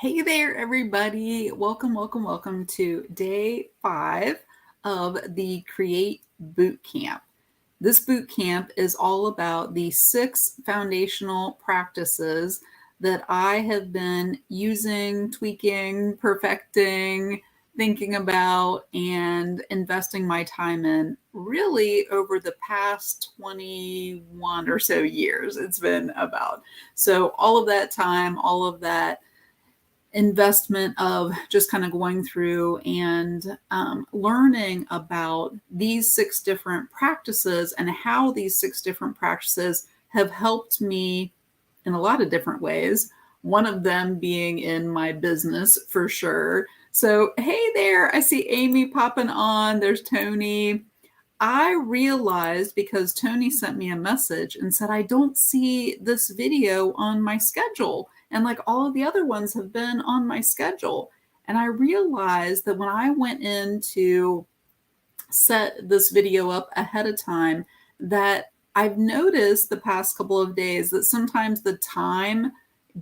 Hey there, everybody. Welcome to day 5 of the Create Bootcamp. This bootcamp is all about the 6 foundational practices that I have been using, tweaking, perfecting, thinking about, and investing my time in really over the past 21 or so years. It's been about. So, all of that time, all of that investment of just kind of going through and learning about these 6 different practices and how these 6 different practices have helped me in a lot of different ways. One of them being in my business for sure. So, hey there, I see Amy popping on. There's Tony. I realized because Tony sent me a message and said, I don't see this video on my schedule. And like all of the other ones have been on my schedule. And I realized that when I went in to set this video up ahead of time, that I've noticed the past couple of days that sometimes the time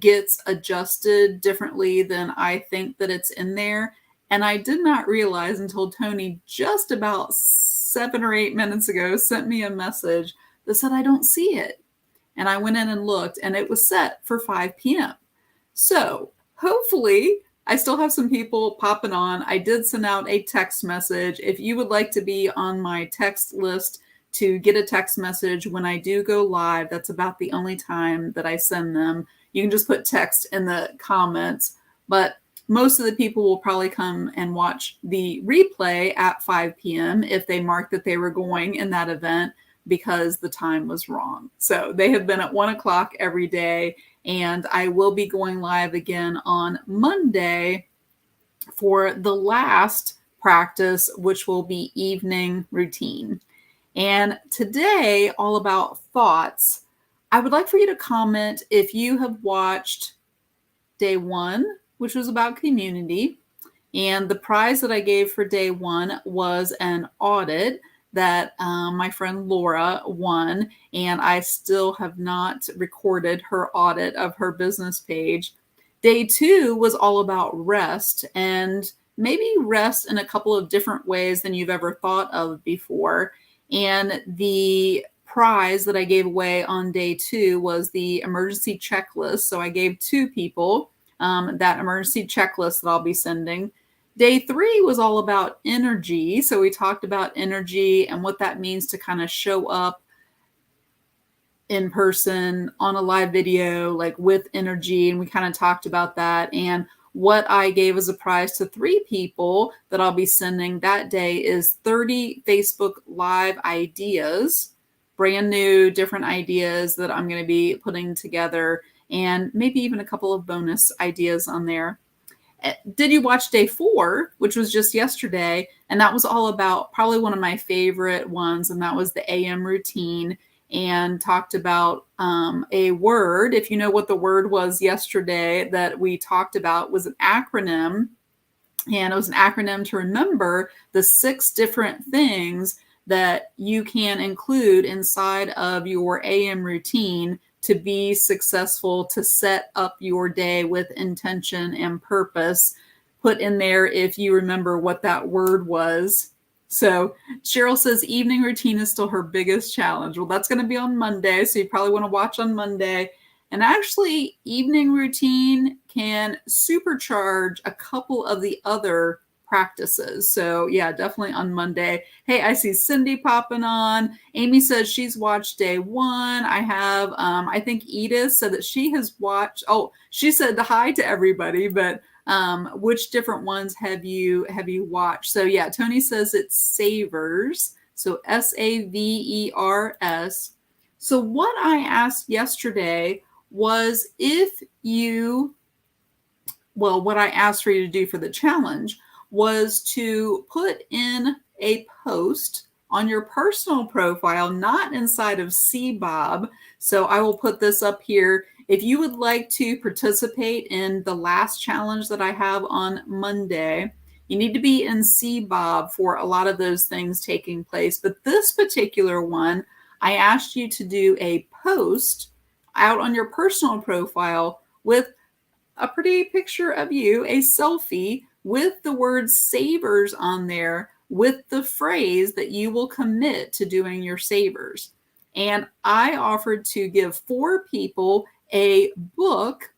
gets adjusted differently than I think that it's in there. And I did not realize until Tony just about 7 or 8 minutes ago sent me a message that said, I don't see it. And I went in and looked, and it was set for 5 p.m. So hopefully I still have some people popping on. I did send out a text message. If you would like to be on my text list to get a text message when I do go live, that's about the only time that I send them. You can just put text in the comments, but most of the people will probably come and watch the replay at 5 p.m. if they marked that they were going in that event because the time was wrong. So they have been at 1 o'clock every day, and I will be going live again on Monday for the last practice, which will be evening routine. And today, all about thoughts. I would like for you to comment if you have watched day 1, which was about community. And the prize that I gave for day 1 was an audit that my friend Laura won. And I still have not recorded her audit of her business page. Day 2 was all about rest, and maybe rest in a couple of different ways than you've ever thought of before. And the prize that I gave away on day 2 was the emergency checklist. So I gave 2 people that emergency checklist that I'll be sending. Day 3 was all about energy. So we talked about energy and what that means to kind of show up in person on a live video, like with energy. And we kind of talked about that. And what I gave as a prize to 3 people that I'll be sending that day is 30 Facebook Live ideas, brand new, different ideas that I'm going to be putting together, and maybe even a couple of bonus ideas on there. Did you watch day 4, which was just yesterday? And that was all about probably one of my favorite ones, and that was the AM routine, and talked about a word. If you know what the word was yesterday that we talked about, was an acronym. And it was an acronym to remember the 6 different things that you can include inside of your AM routine to be successful, to set up your day with intention and purpose. Put in there if you remember what that word was. So Cheryl says evening routine is still her biggest challenge. Well, that's going to be on Monday, so you probably want to watch on Monday. And actually, evening routine can supercharge a couple of the other practices. So yeah, definitely on Monday. Hey, I see Cindy popping on. Amy says she's watched day 1. I have, I think Edith said that she has watched. Oh, she said hi to everybody, but which different ones have you watched? So yeah, Tony says it's Savers. So Savers. So what I asked yesterday was what I asked for you to do for the challenge was to put in a post on your personal profile, not inside of CBOB. So I will put this up here. If you would like to participate in the last challenge that I have on Monday, you need to be in CBOB for a lot of those things taking place. But this particular one, I asked you to do a post out on your personal profile with a pretty picture of you, a selfie with the word savers on there with the phrase that you will commit to doing your savers. And I offered to give 4 people a book.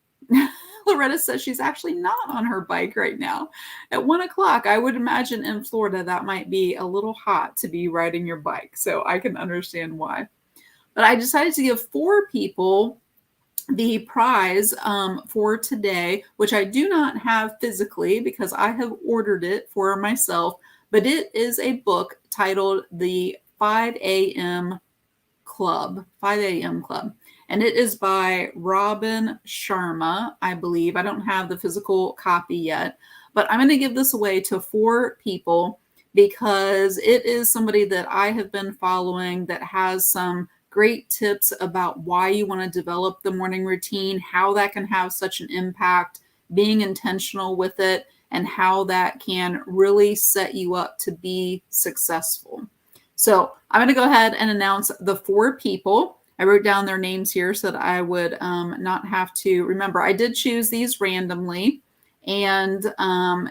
Loretta says she's actually not on her bike right now. At 1 o'clock, I would imagine in Florida that might be a little hot to be riding your bike. So I can understand why. But I decided to give 4 people the prize for today, which I do not have physically because I have ordered it for myself, but it is a book titled The 5 a.m. Club, 5 a.m. Club. And it is by Robin Sharma, I believe. I don't have the physical copy yet, but I'm going to give this away to 4 people because it is somebody that I have been following that has some great tips about why you want to develop the morning routine, how that can have such an impact, being intentional with it, and how that can really set you up to be successful. So I'm going to go ahead and announce the 4 people. I wrote down their names here so that I would not have to remember. I did choose these randomly, and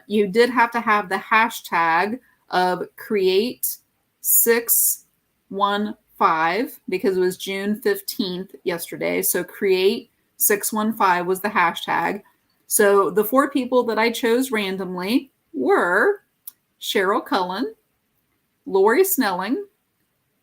you did have to have the hashtag of create615 because it was June 15th yesterday. So create615 was the hashtag. So the 4 people that I chose randomly were Cheryl Cullen, Lori Snelling,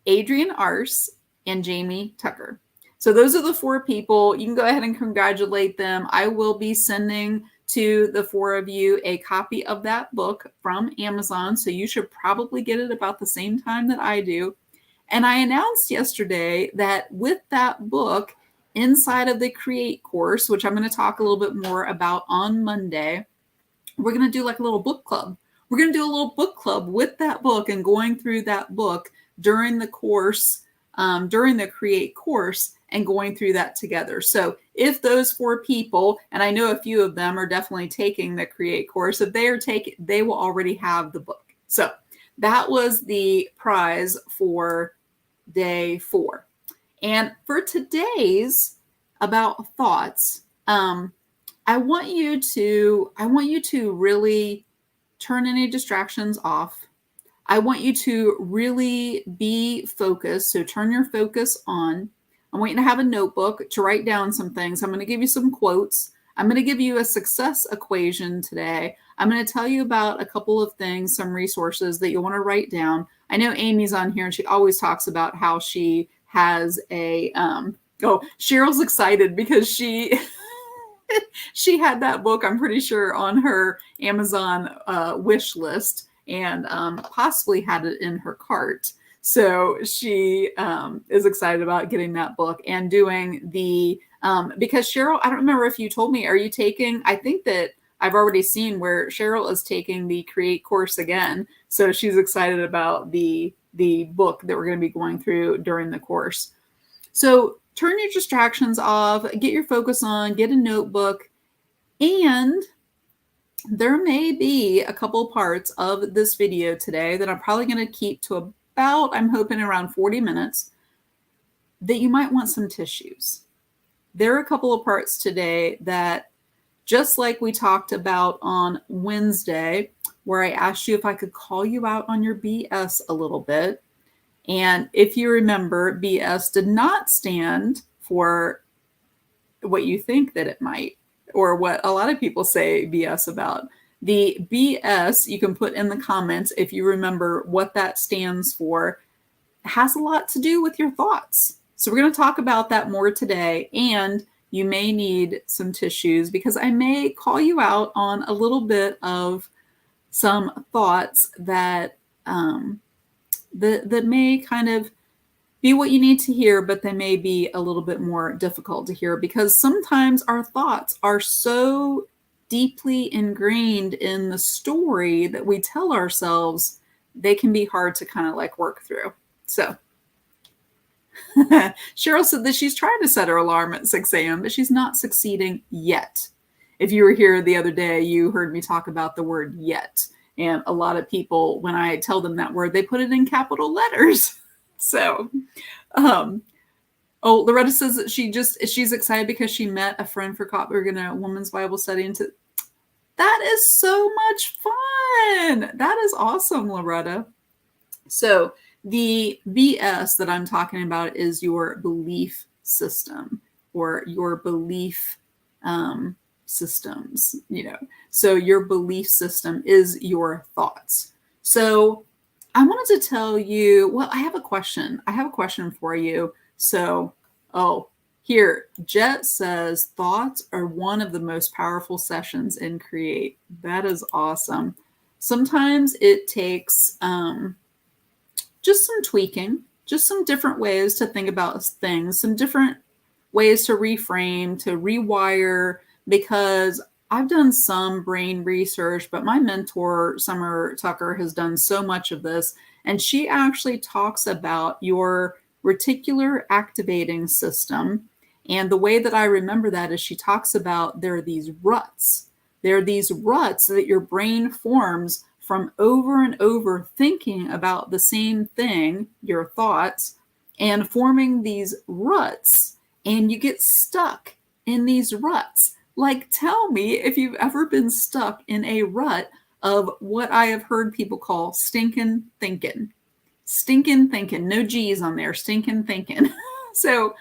Adrian Arce, and Jamie Tucker. So those are the 4 people. You can go ahead and congratulate them. I will be sending to the 4 of you a copy of that book from Amazon. So you should probably get it about the same time that I do. And I announced yesterday that with that book inside of the Create course, which I'm going to talk a little bit more about on Monday, we're going to do like a little book club. We're going to do a little book club with that book and going through that book during the course, during the Create course, and going through that together. So if those 4 people, and I know a few of them are definitely taking the Create course, if they are taking, they will already have the book. So that was the prize for day 4. And for today's about thoughts, I want you to really turn any distractions off. I want you to really be focused. So turn your focus on. I want you to have a notebook to write down some things. I'm going to give you some quotes. I'm going to give you a success equation today. I'm going to tell you about a couple of things, some resources that you want to write down. I know Amy's on here and she always talks about how she has a, Cheryl's excited because she had that book, I'm pretty sure, on her Amazon wish list and possibly had it in her cart. So she is excited about getting that book and doing the, because Cheryl, I don't remember if you told me, are you taking, I think that I've already seen where Cheryl is taking the Create course again. So she's excited about the book that we're going to be going through during the course. So turn your distractions off, get your focus on, get a notebook, and there may be a couple parts of this video today that I'm probably going to keep to about, I'm hoping, around 40 minutes that you might want some tissues. There are a couple of parts today that, just like we talked about on Wednesday, where I asked you if I could call you out on your BS a little bit. And if you remember, BS did not stand for what you think that it might, or what a lot of people say BS about. The BS, you can put in the comments if you remember what that stands for. It has a lot to do with your thoughts. So we're going to talk about that more today, and you may need some tissues because I may call you out on a little bit of some thoughts that that may kind of be what you need to hear, but they may be a little bit more difficult to hear because sometimes our thoughts are so deeply ingrained in the story that we tell ourselves, they can be hard to kind of like work through. So Cheryl said that she's trying to set her alarm at 6 a.m., but she's not succeeding yet. If you were here the other day, you heard me talk about the word yet. And a lot of people, when I tell them that word, they put it in capital letters. So Oh, Loretta says that she's excited because she met a friend for Cottbus in a women's Bible study. And that is so much fun. That is awesome, Loretta. So the BS that I'm talking about is your belief system or your belief systems, So your belief system is your thoughts. So I wanted to tell you, well, I have a question. I have a question for you. So, here, Jet says thoughts are one of the most powerful sessions in Create. That is awesome. Sometimes it takes just some tweaking, just some different ways to think about things, some different ways to reframe, to rewire, because I've done some brain research, but my mentor, Summer Tucker, has done so much of this. And she actually talks about your reticular activating system. And the way that I remember that is she talks about there are these ruts. There are these ruts that your brain forms from over and over thinking about the same thing, your thoughts, and forming these ruts, and you get stuck in these ruts. Like, tell me if you've ever been stuck in a rut of what I have heard people call stinking thinking. Stinking thinking, no G's on there, stinking thinking. So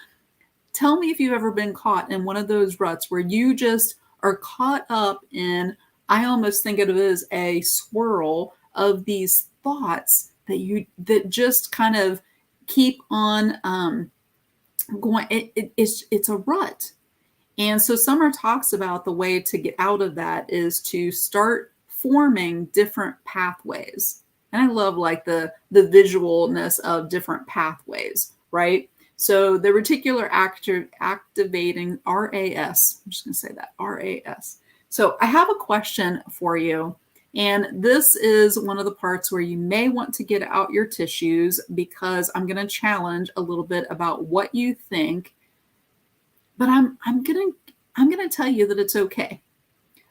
tell me if you've ever been caught in one of those ruts where you just are caught up in, I almost think of it as a swirl of these thoughts that just kind of keep on going. It's a rut. And so Summer talks about the way to get out of that is to start forming different pathways. And I love like the visualness of different pathways, right? So the reticular activating RAS, I'm just going to say that, RAS. So I have a question for you. And this is one of the parts where you may want to get out your tissues because I'm going to challenge a little bit about what you think. But I'm gonna tell you that it's okay.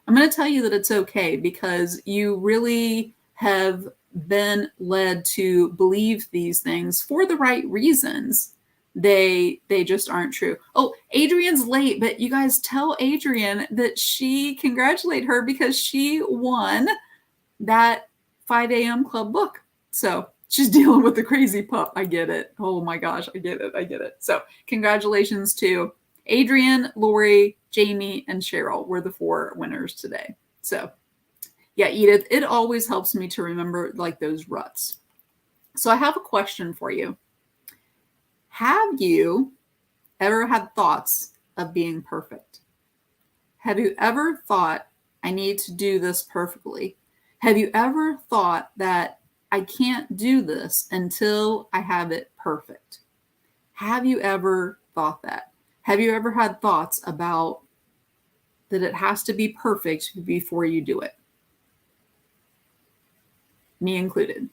I'm gonna tell you that it's okay because you really have been led to believe these things for the right reasons. They just aren't true. Oh, Adrian's late, but you guys tell Adrian that congratulate her because she won that 5 a.m. club book. So she's dealing with the crazy pup. I get it. Oh my gosh, I get it. So congratulations to Adrian, Lori, Jamie, and Cheryl were the 4 winners today. So yeah, Edith, it always helps me to remember like those ruts. So I have a question for you. Have you ever had thoughts of being perfect? Have you ever thought, I need to do this perfectly? Have you ever thought that I can't do this until I have it perfect? Have you ever thought that? Have you ever had thoughts about that it has to be perfect before you do it? Me included.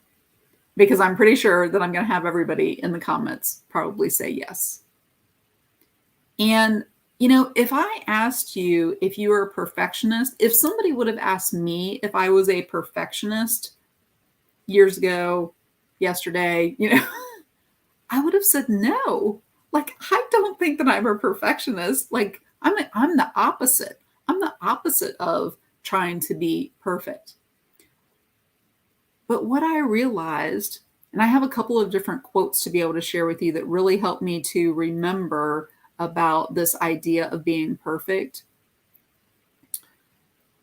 Because I'm pretty sure that I'm going to have everybody in the comments probably say yes. And, if I asked you if you were a perfectionist, if somebody would have asked me if I was a perfectionist years ago, yesterday, I would have said no. Like, I don't think that I'm a perfectionist. Like, I'm the opposite. I'm the opposite of trying to be perfect. But what I realized, and I have a couple of different quotes to be able to share with you that really helped me to remember about this idea of being perfect.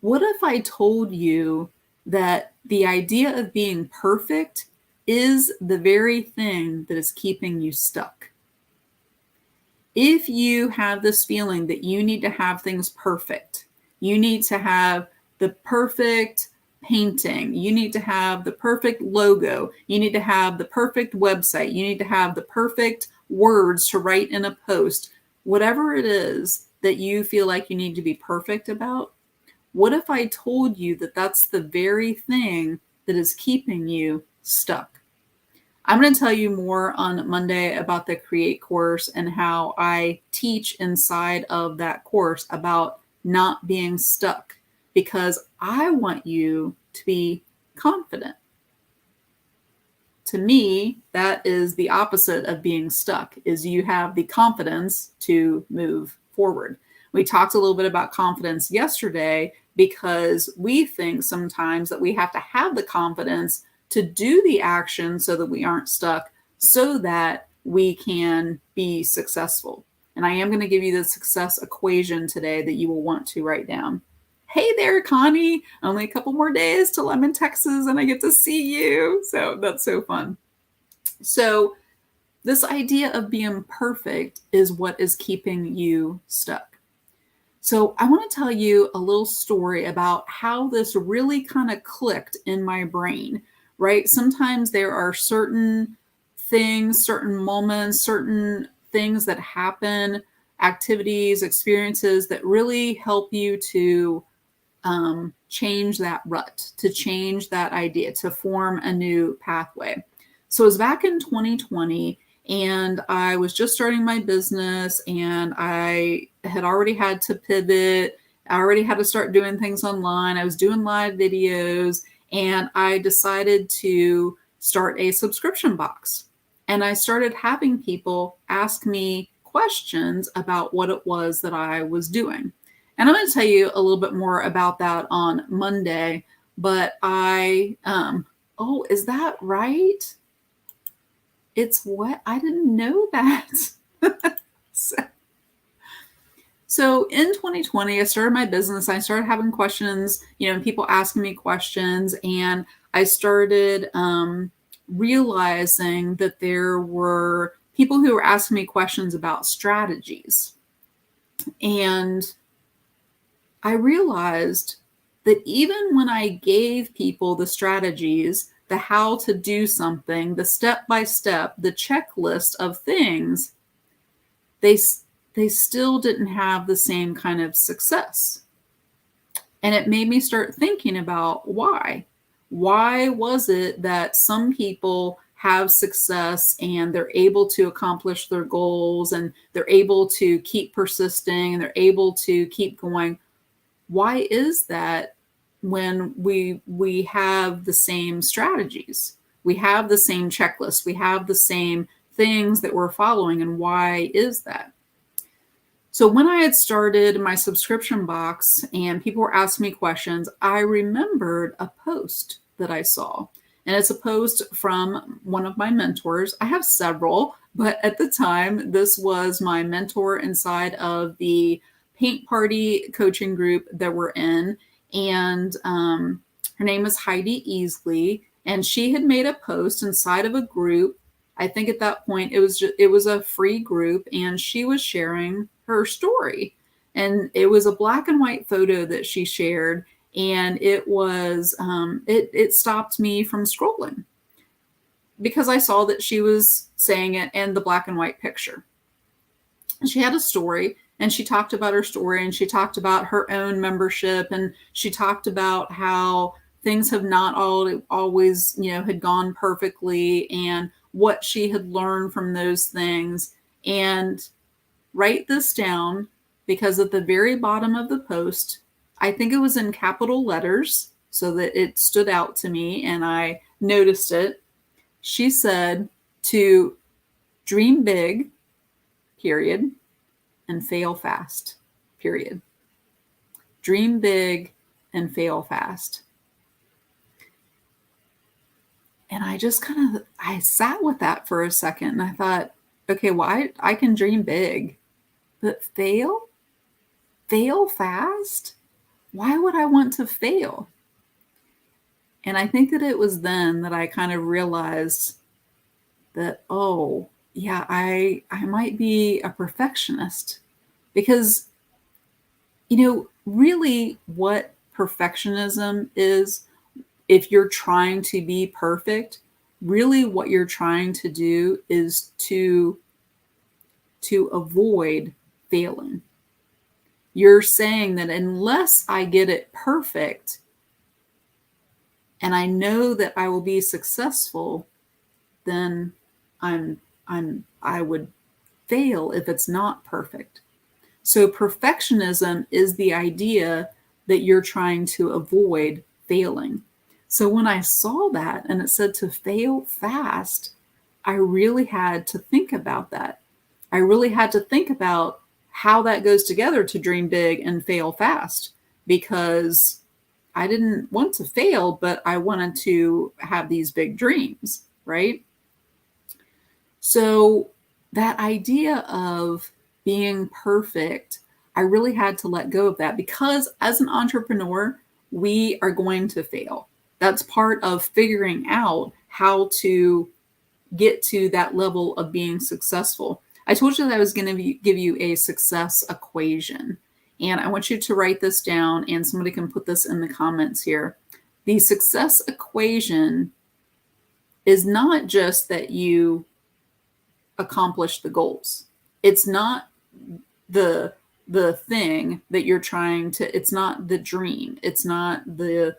What if I told you that the idea of being perfect is the very thing that is keeping you stuck? If you have this feeling that you need to have things perfect, you need to have the perfect painting, you need to have the perfect logo, you need to have the perfect website, you need to have the perfect words to write in a post, whatever it is that you feel like you need to be perfect about, what if I told you that that's the very thing that is keeping you stuck? I'm going to tell you more on Monday about the Create course and how I teach inside of that course about not being stuck, because I want you to be confident. to me, that is the opposite of being stuck, is you have the confidence to move forward. We talked a little bit about confidence yesterday because we think sometimes that we have to have the confidence to do the action so that we aren't stuck, so that we can be successful. And I am going to give you the success equation today that you will want to write down. Hey there, Connie. Only a couple more days till I'm in Texas and I get to see you. So that's so fun. So this idea of being perfect is what is keeping you stuck. So I want to tell you a little story about how this really kind of clicked in my brain, right? Sometimes there are certain things, certain moments, certain things that happen, activities, experiences that really help you to change that rut, to change that idea, to form a new pathway. So it was back in 2020, and I was just starting my business, and I had already had to pivot. I already had to start doing things online. I was doing live videos, and I decided to start a subscription box. And I started having people ask me questions about what it was that I was doing. And I'm going to tell you a little bit more about that on Monday. But oh, is that right? It's what? I didn't know that. So in 2020, I started my business. I started having questions, and people asking me questions. And I started realizing that there were people who were asking me questions about strategies. And I realized that even when I gave people the strategies, the how to do something, the step-by-step, the checklist of things, they still didn't have the same kind of success. And it made me start thinking about why. Why was it that some people have success and they're able to accomplish their goals and they're able to keep persisting and they're able to keep going? Why is that when we have the same strategies? We have the same checklist. We have the same things that we're following. And why is that? So when I had started my subscription box and people were asking me questions, I remembered a post that I saw. And it's a post from one of my mentors. I have several, but at the time, this was my mentor inside of the paint party coaching group that we're in. And her name is Heidi Easley. And she had made a post inside of a group. I think at that point it was a free group, and she was sharing her story. And it was a black and white photo that she shared. And it was, it stopped me from scrolling because I saw that she was saying it in the black and white picture. And she had a story, and she talked about her story, and she talked about her own membership, and she talked about how things have not always, had gone perfectly, and what she had learned from those things. And write this down, because at the very bottom of the post, I think it was in capital letters so that it stood out to me and I noticed it. She said to dream big, period, and fail fast, period. Dream big and fail fast. And I just I sat with that for a second, and I thought, okay, well, I can dream big, but fail fast? Why would I want to fail? And I think that it was then that I kind of realized that, oh, yeah, I might be a perfectionist. Because, really what perfectionism is, if you're trying to be perfect, really what you're trying to do is to avoid failing. You're saying that unless I get it perfect and I know that I will be successful, then I would fail if it's not perfect. So perfectionism is the idea that you're trying to avoid failing. So when I saw that and it said to fail fast, I really had to think about that. I really had to think about how that goes together to dream big and fail fast, because I didn't want to fail, but I wanted to have these big dreams, right? So that idea of being perfect, I really had to let go of that, because as an entrepreneur, we are going to fail. That's part of figuring out how to get to that level of being successful. I told you that I was going to give you a success equation, and I want you to write this down, and somebody can put this in the comments here. The success equation is not just that you accomplish the goals. It's not the thing that you're trying to, it's not the dream, it's not the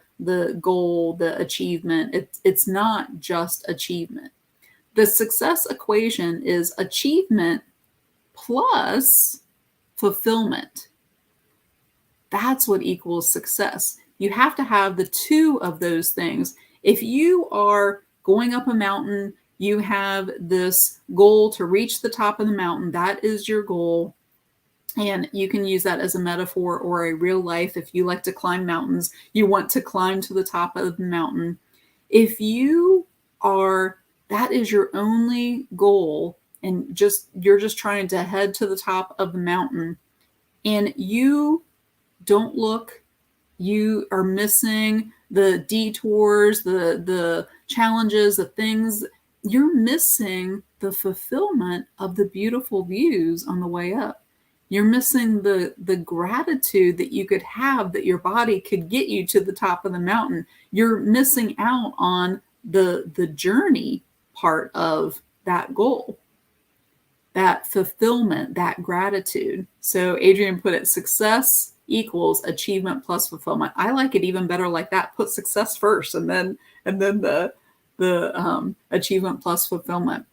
goal, the achievement. It's not just achievement. The success equation is achievement plus fulfillment. That's what equals success. You have to have the two of those things. If you are going up a mountain, you have this goal to reach the top of the mountain. That is your goal. And you can use that as a metaphor or a real life. If you like to climb mountains, you want to climb to the top of the mountain. If you are, that is your only goal, and you're just trying to head to the top of the mountain, and you don't look, you are missing the detours, the challenges, the things, you're missing the fulfillment of the beautiful views on the way up. You're missing the gratitude that you could have, that your body could get you to the top of the mountain. You're missing out on the journey part of that goal, that fulfillment, that gratitude. So Adrian put it, success equals achievement plus fulfillment. I like it even better like that. Put success first, and then the achievement plus fulfillment.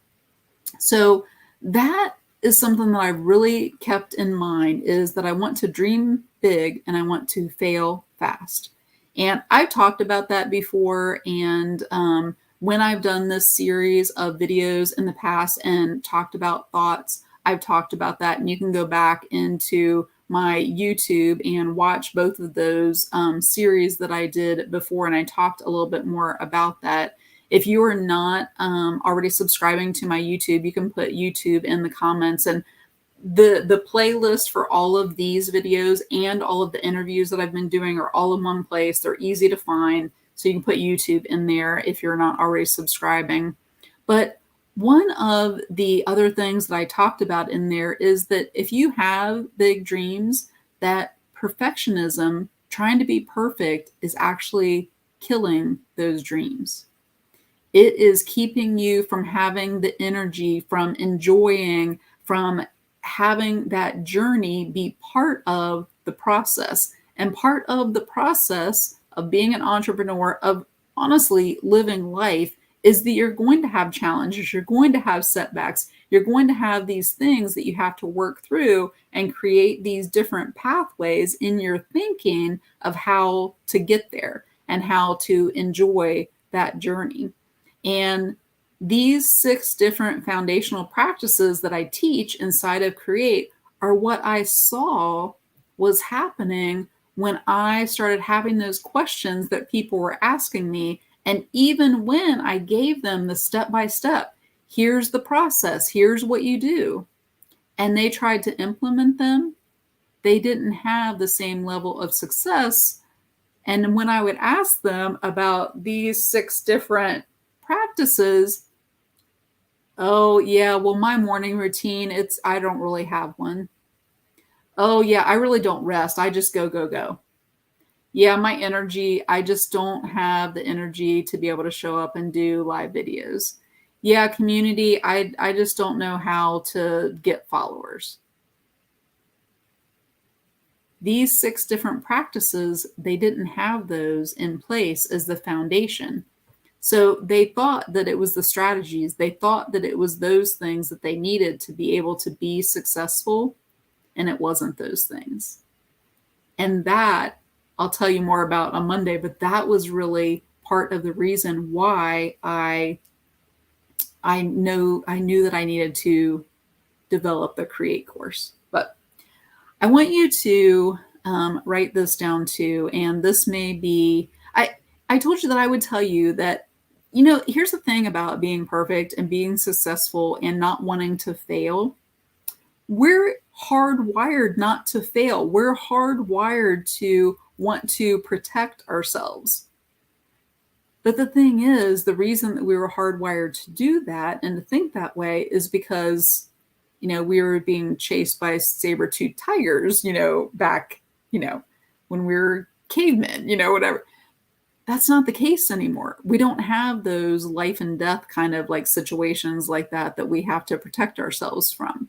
So that is something that I really kept in mind, is that I want to dream big and I want to fail fast. And I've talked about that before. And when I've done this series of videos in the past and talked about thoughts, I've talked about that. And you can go back into my YouTube and watch both of those series that I did before. And I talked a little bit more about that. If you are not already subscribing to my YouTube, you can put YouTube in the comments, and the playlist for all of these videos and all of the interviews that I've been doing are all in one place. They're easy to find, so you can put YouTube in there if you're not already subscribing. But one of the other things that I talked about in there is that if you have big dreams, that perfectionism, trying to be perfect, is actually killing those dreams. It is keeping you from having the energy, from enjoying, from having that journey be part of the process. And part of the process of being an entrepreneur, of honestly living life, is that you're going to have challenges, you're going to have setbacks, you're going to have these things that you have to work through and create these different pathways in your thinking of how to get there and how to enjoy that journey. And these 6 different foundational practices that I teach inside of Create are what I saw was happening when I started having those questions that people were asking me. And even when I gave them the step-by-step, here's the process, here's what you do, and they tried to implement them, they didn't have the same level of success. And when I would ask them about these 6 different practices, oh yeah, well, my morning routine, I don't really have one. Oh yeah, I really don't rest. I just go. Yeah, my energy, I just don't have the energy to be able to show up and do live videos. Yeah, community, I just don't know how to get followers. These 6 different practices, they didn't have those in place as the foundation. So they thought that it was the strategies, they thought that it was those things that they needed to be able to be successful, and it wasn't those things. And that I'll tell you more about on Monday, but that was really part of the reason why I knew that I needed to develop the Create course. But I want you to write this down too. And this may be, I told you that I would tell you that, here's the thing about being perfect and being successful and not wanting to fail. We're hardwired not to fail. We're hardwired to want to protect ourselves. But the thing is, the reason that we were hardwired to do that and to think that way is because, we were being chased by saber-toothed tigers, back, when we were cavemen, whatever. That's not the case anymore. We don't have those life and death kind of like situations like that we have to protect ourselves from.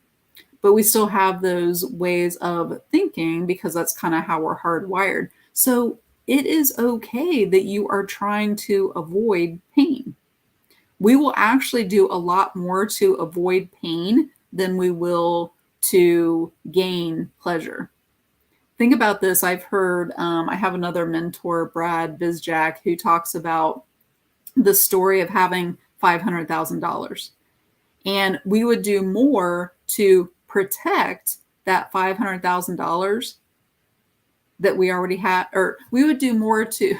But we still have those ways of thinking because that's kind of how we're hardwired. So it is okay that you are trying to avoid pain. We will actually do a lot more to avoid pain than we will to gain pleasure. Think about this. I've heard, I have another mentor, Brad Bizjack, who talks about the story of having $500,000. And we would do more to protect that $500,000 that we already had, or we would do more to,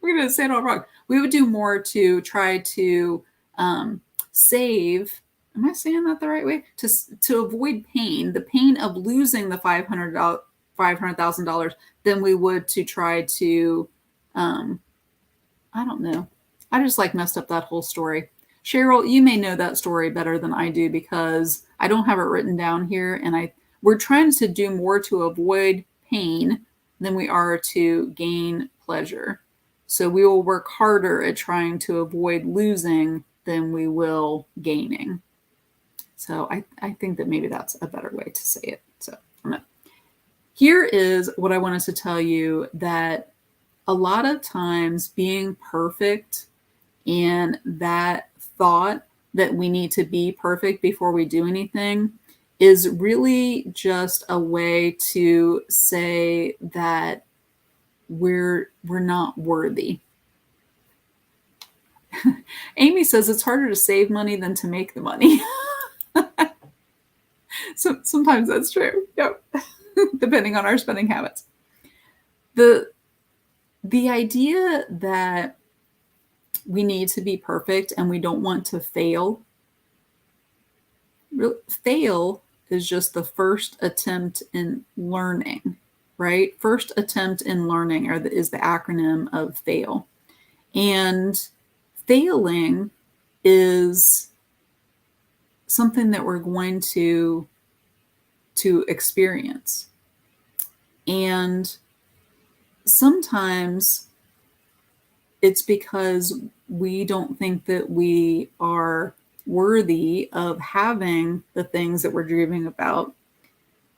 we're going to say it all wrong. We would do more to try to save. Am I saying that the right way? To avoid pain, the pain of losing the $500,000 than we would to try to, I don't know. I just messed up that whole story. Cheryl, you may know that story better than I do because I don't have it written down here. And we're trying to do more to avoid pain than we are to gain pleasure. So we will work harder at trying to avoid losing than we will gaining. So I think that maybe that's a better way to say it. So here is what I wanted to tell you, that a lot of times being perfect and that thought that we need to be perfect before we do anything is really just a way to say that we're not worthy. Amy says it's harder to save money than to make the money. So sometimes that's true. Yep. Depending on our spending habits. The idea that we need to be perfect and we don't want to fail. Fail is just the first attempt in learning, right? First attempt in learning is the acronym of FAIL. And failing is something that we're going to experience. And sometimes it's because we don't think that we are worthy of having the things that we're dreaming about.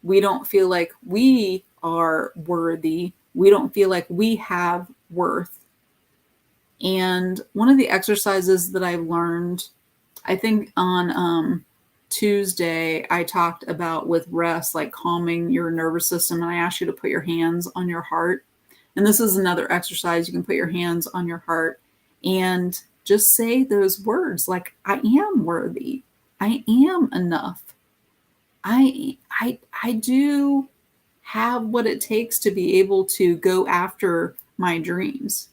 We don't feel like we are worthy. We don't feel like we have worth. And one of the exercises that I've learned, I think on Tuesday, I talked about with rest, like calming your nervous system. And I asked you to put your hands on your heart. And this is another exercise. You can put your hands on your heart and just say those words like, I am worthy. I am enough. I do have what it takes to be able to go after my dreams.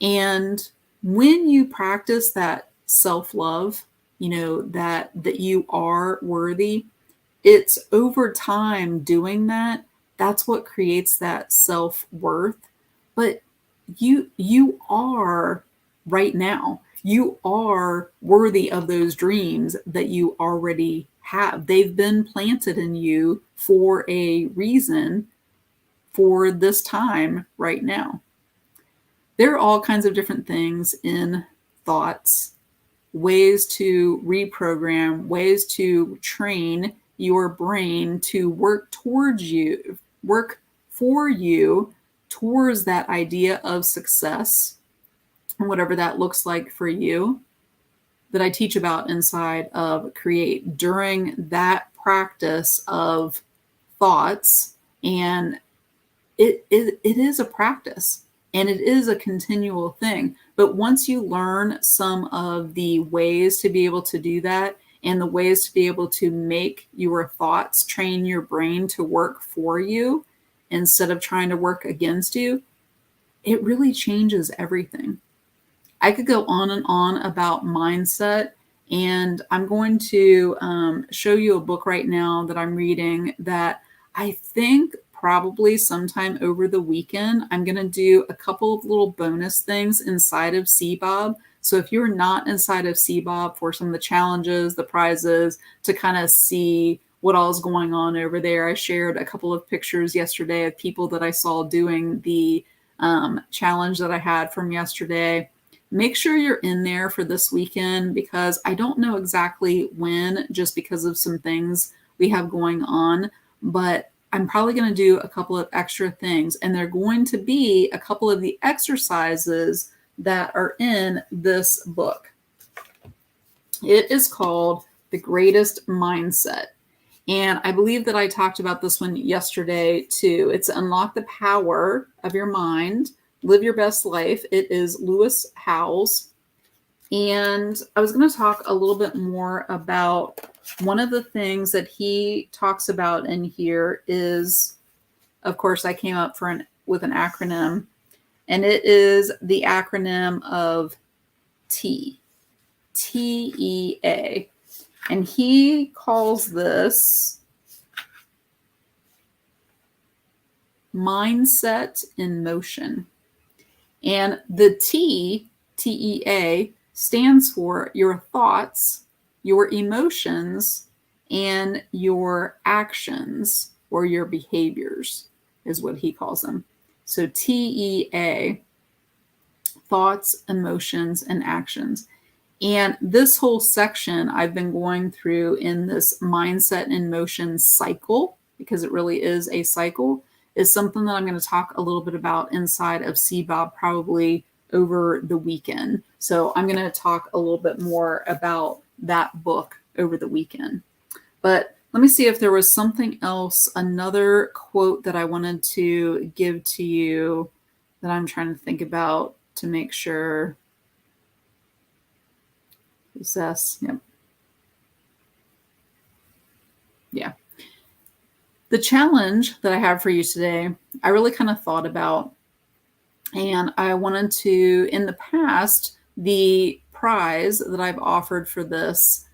And when you practice that self-love, that you are worthy, it's over time doing that. That's what creates that self-worth. But you are right now. You are worthy of those dreams that you already have. They've been planted in you for a reason for this time right now. There are all kinds of different things in thoughts, ways to reprogram, ways to train your brain to work for you towards that idea of success, and whatever that looks like for you, that I teach about inside of Create during that practice of thoughts. And it is a practice. And it is a continual thing. But once you learn some of the ways to be able to do that and the ways to be able to make your thoughts train your brain to work for you instead of trying to work against you, it really changes everything. I could go on and on about mindset, and I'm going to show you a book right now that I'm reading that I think probably sometime over the weekend, I'm going to do a couple of little bonus things inside of CBOB. So if you're not inside of CBOB for some of the challenges, the prizes, to kind of see what all is going on over there, I shared a couple of pictures yesterday of people that I saw doing the challenge that I had from yesterday. Make sure you're in there for this weekend because I don't know exactly when, just because of some things we have going on, but I'm probably going to do a couple of extra things, and they're going to be a couple of the exercises that are in this book. It is called The Greatest Mindset. And I believe that I talked about this one yesterday too. It's Unlock the Power of Your Mind, Live Your Best Life. It is Lewis Howes. And I was going to talk a little bit more about one of the things that he talks about in here is, of course, I came up with an acronym, and it is the acronym of TEA. And he calls this mindset in motion. And the TEA, stands for your thoughts, your emotions, and your actions or your behaviors is what he calls them. So TEA, thoughts, emotions, and actions. And this whole section I've been going through in this mindset in motion cycle, because it really is a cycle, is something that I'm going to talk a little bit about inside of CBOB probably over the weekend. So I'm going to talk a little bit more about that book over the weekend. But let me see if there was something else, another quote that I wanted to give to you that I'm trying to think about to make sure. Possess. Yep. Yeah. The challenge that I have for you today, I really kind of thought about, and I wanted to, in the past, the prize that I've offered for this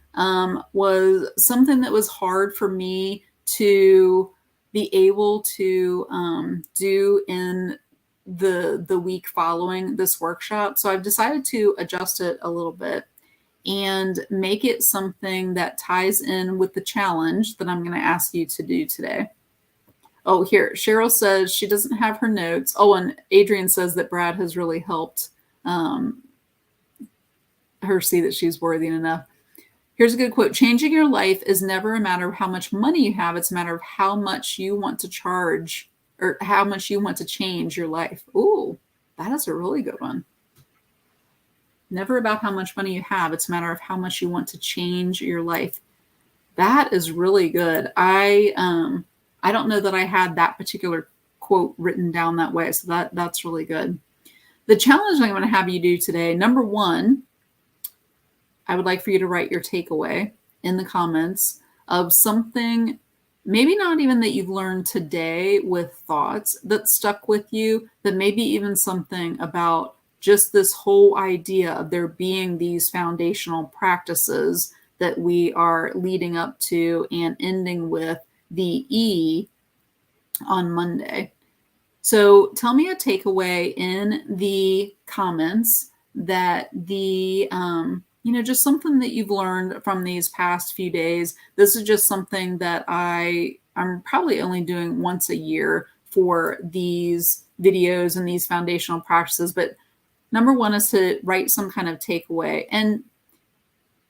was something that was hard for me to be able to do in the week following this workshop. So I've decided to adjust it a little bit and make it something that ties in with the challenge that I'm going to ask you to do today. Oh, here, Cheryl says she doesn't have her notes. Oh, and Adrian says that Brad has really helped her see that she's worthy enough. Here's a good quote. Changing your life is never a matter of how much money you have. It's a matter of how much you want to charge or how much you want to change your life. Ooh, that is a really good one. Never about how much money you have. It's a matter of how much you want to change your life. That is really good. I don't know that I had that particular quote written down that way. So that's really good. The challenge I'm going to have you do today, number one, I would like for you to write your takeaway in the comments of something, maybe not even that you've learned today with thoughts that stuck with you, but maybe even something about just this whole idea of there being these foundational practices that we are leading up to and ending with the E on Monday. So tell me a takeaway in the comments that just something that you've learned from these past few days. This is just something that I'm probably only doing once a year for these videos and these foundational practices, but number one is to write some kind of takeaway. And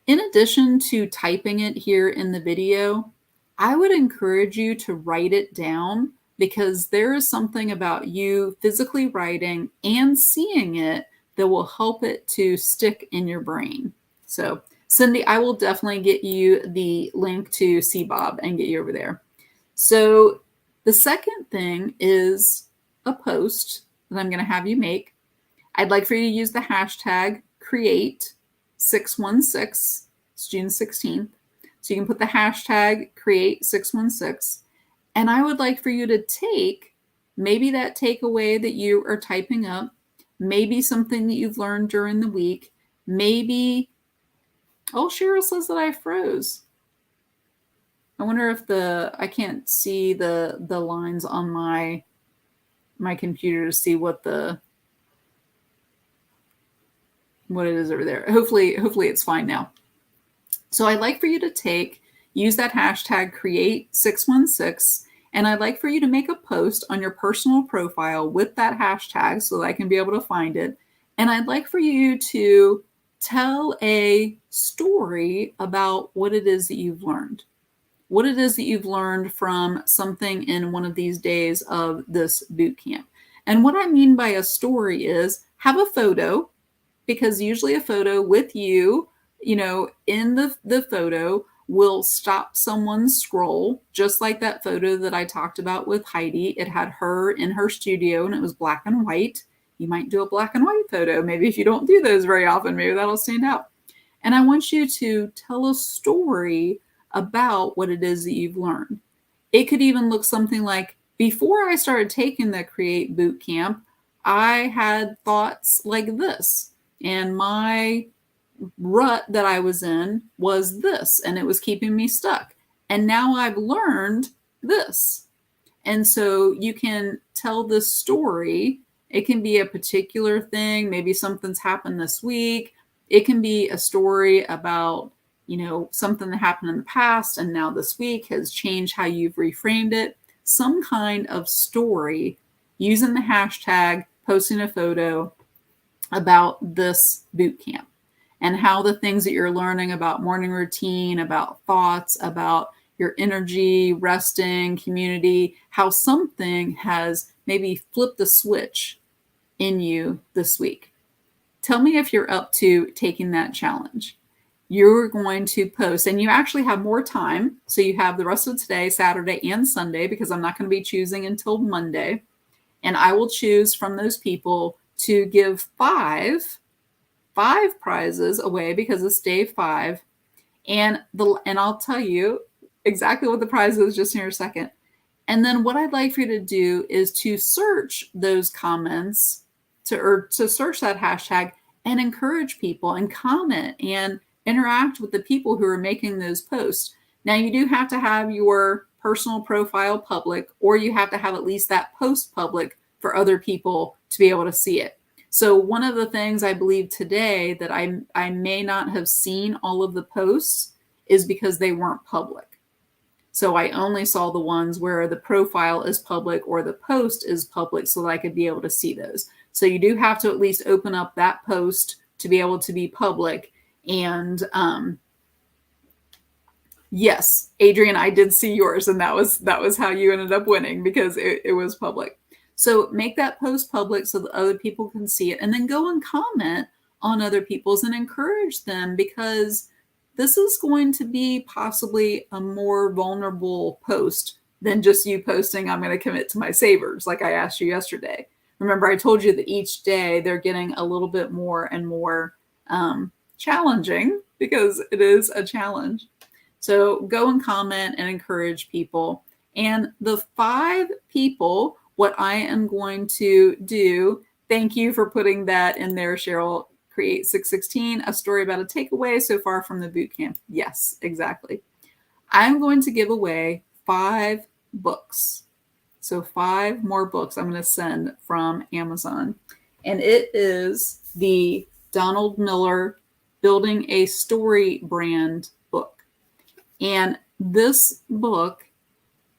in addition to typing it here in the video, I would encourage you to write it down because there is something about you physically writing and seeing it that will help it to stick in your brain. So, Cindy, I will definitely get you the link to CBOB and get you over there. So the second thing is a post that I'm going to have you make. I'd like for you to use the hashtag create616. It's June 16th. So you can put the hashtag create616. And I would like for you to take maybe that takeaway that you are typing up, maybe something that you've learned during the week, maybe, oh, Cheryl says that I froze. I wonder if I can't see the lines on my computer to see what it is over there. Hopefully it's fine now. So I'd like for you to use that hashtag create616, and I'd like for you to make a post on your personal profile with that hashtag so that I can be able to find it. And I'd like for you to tell a story about what it is that you've learned. What it is that you've learned from something in one of these days of this boot camp. And what I mean by a story is have a photo, because usually a photo with you, in the photo will stop someone's scroll, just like that photo that I talked about with Heidi. It had her in her studio and it was black and white. You might do a black and white photo. Maybe if you don't do those very often, maybe that'll stand out. And I want you to tell a story about what it is that you've learned. It could even look something like, before I started taking the Create Bootcamp, I had thoughts like this, and my rut that I was in was this, and it was keeping me stuck. And now I've learned this. And so you can tell this story. It can be a particular thing. Maybe something's happened this week. It can be a story about something that happened in the past and now this week has changed how you've reframed it. Some kind of story using the hashtag, posting a photo about this boot camp and how the things that you're learning about morning routine, about thoughts, about your energy, resting, community, how something has maybe flipped the switch in you this week. Tell me if you're up to taking that challenge. You're going to post, and you actually have more time. So you have the rest of today, Saturday and Sunday, because I'm not going to be choosing until Monday. And I will choose from those people to give five prizes away because it's day 5. And I'll tell you exactly what the prize is just in a second. And then what I'd like for you to do is to search those comments to search that hashtag and encourage people and comment and interact with the people who are making those posts. Now, you do have to have your personal profile public, or you have to have at least that post public for other people to be able to see it. So one of the things I believe today that I may not have seen all of the posts is because they weren't public. So I only saw the ones where the profile is public or the post is public so that I could be able to see those. So you do have to at least open up that post to be able to be public. And yes, Adrian, I did see yours, and that was how you ended up winning, because it was public. So make that post public so that other people can see it, and then go and comment on other people's and encourage them, because this is going to be possibly a more vulnerable post than just you posting, I'm going to commit to my savers, like I asked you yesterday. Remember, I told you that each day they're getting a little bit more and more challenging, because it is a challenge. So go and comment and encourage people. And the 5 people, what I am going to do, thank you for putting that in there, Cheryl. Create 616, a story about a takeaway so far from the boot camp. Yes, exactly. I'm going to give away 5 books. So 5 more books I'm going to send from Amazon. And it is the Donald Miller Building a Story Brand book. And this book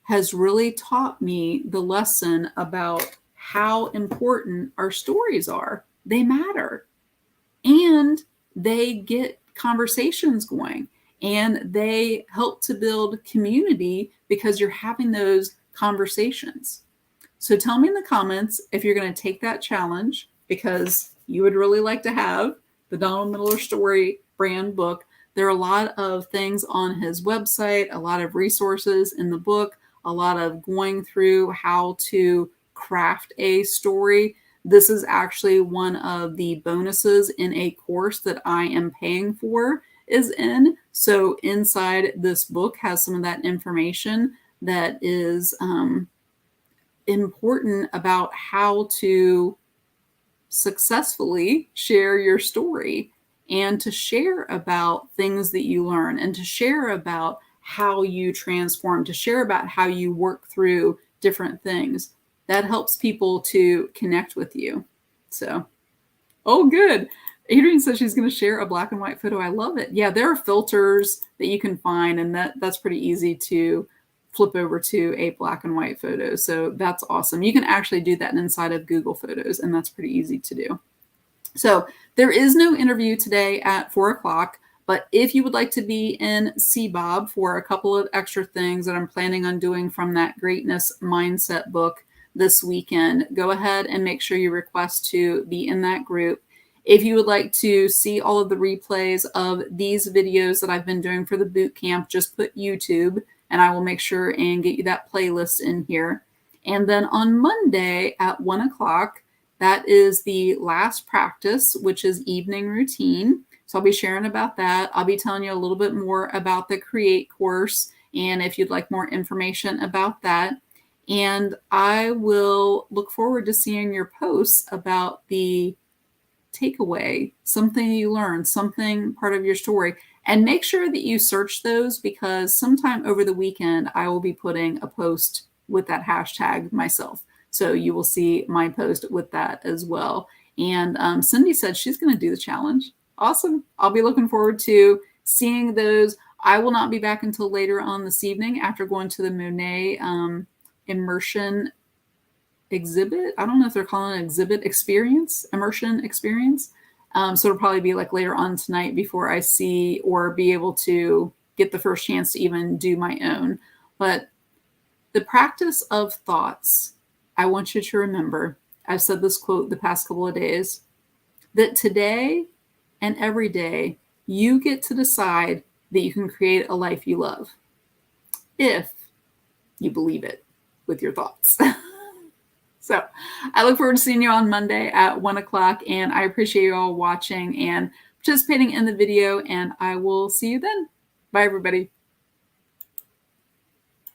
has really taught me the lesson about how important our stories are. They matter. And they get conversations going, and they help to build community because you're having those conversations. So tell me in the comments if you're going to take that challenge, because you would really like to have the Donald Miller Story Brand book. There are a lot of things on his website, a lot of resources in the book, a lot of going through how to craft a story. This is actually one of the bonuses in a course that I am paying for is in. So inside this book has some of that information that is important about how to successfully share your story and to share about things that you learn and to share about how you transform, to share about how you work through different things. That helps people to connect with you. So, oh, good. Adrienne says she's going to share a black and white photo. I love it. Yeah, there are filters that you can find, and that's pretty easy to flip over to a black and white photo. So that's awesome. You can actually do that inside of Google Photos, and that's pretty easy to do. So there is no interview today at 4 o'clock, but if you would like to be in CBOB for a couple of extra things that I'm planning on doing from that Greatness Mindset book this weekend, go ahead and make sure you request to be in that group. If you would like to see all of the replays of these videos that I've been doing for the boot camp, just put YouTube, and I will make sure and get you that playlist in here. And then on Monday at 1 o'clock, that is the last practice, which is evening routine. So I'll be sharing about that. I'll be telling you a little bit more about the Create course, and if you'd like more information about that. And I will look forward to seeing your posts about the takeaway, something you learned, something part of your story. And make sure that you search those, because sometime over the weekend, I will be putting a post with that hashtag myself. So you will see my post with that as well. And Cindy said she's going to do the challenge. Awesome. I'll be looking forward to seeing those. I will not be back until later on this evening after going to the Monet immersion exhibit. I don't know if they're calling it exhibit experience, immersion experience. So it'll probably be like later on tonight before I see or be able to get the first chance to even do my own. But the practice of thoughts, I want you to remember, I've said this quote the past couple of days, that today and every day you get to decide that you can create a life you love if you believe it with your thoughts. So I look forward to seeing you on Monday at 1 o'clock, and I appreciate you all watching and participating in the video, and I will see you then. Bye, everybody.